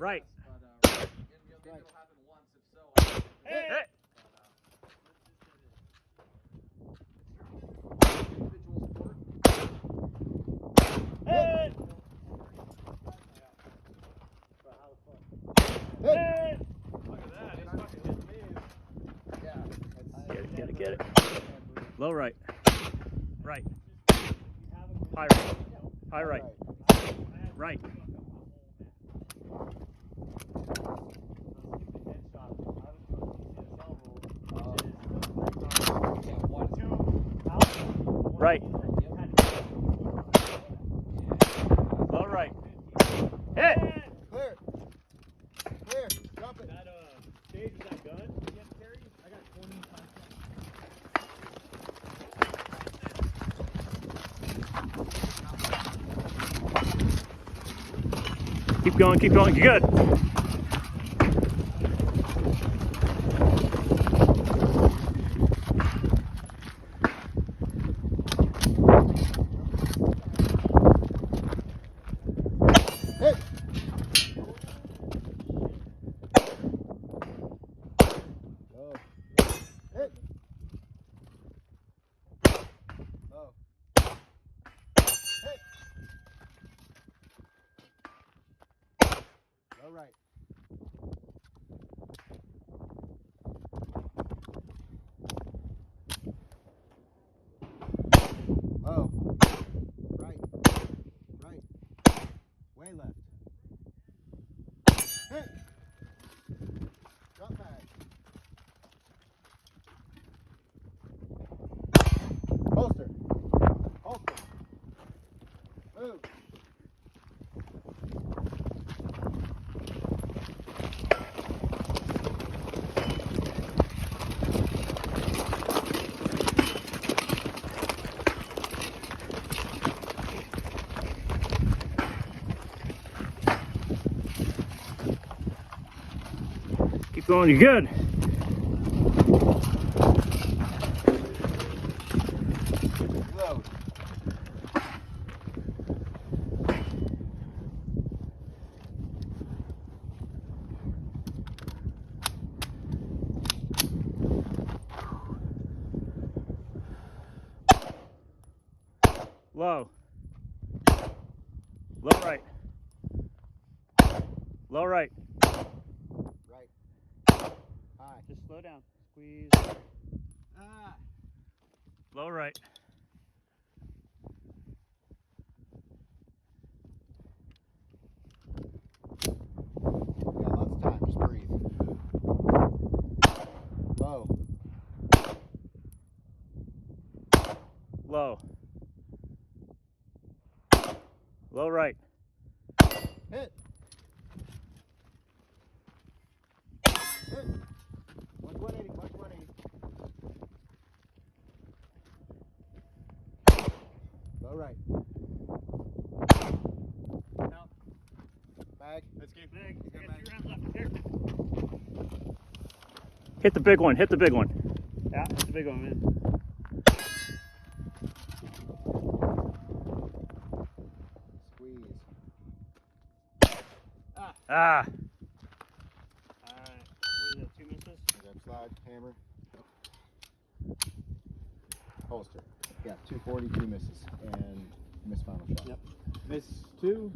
Right. But maybe it'll happen once. If so, Hey. individual sport. Hey. Hey. Look at that. He's fucking hitting me. Yeah. Get it. Low right. Right. High right. High right. Right. Right. Low right. Hit. Clear. Clear. Drop it. That stage is that gun? Yes, Terry. I got 25. Keep going. You're good. Hit. Go. Hit. Go. Hit. Go right. Oh. Right. Right. Way left. Hit. Drop back. Holster. Holster. Move. Keep going. You're good. Reload. Low. Low right. Low right. Right. High. Just slow down. Squeeze. Ah. Low right. You got lots of time. Just breathe. Low. Low. Low right. Hit. Hit. Watch 180. Watch 180. Low right. Out. Bag. Let's get Big. He's got Hit back. 2 rounds left. Here. Hit the big one. Yeah, that's a big one, man. Squeeze. Ah. Alright. What is that? 2 misses? Grab slide. Hammer. Holster. Yeah, 240, 2 misses. And miss final shot. Yep. Miss 2.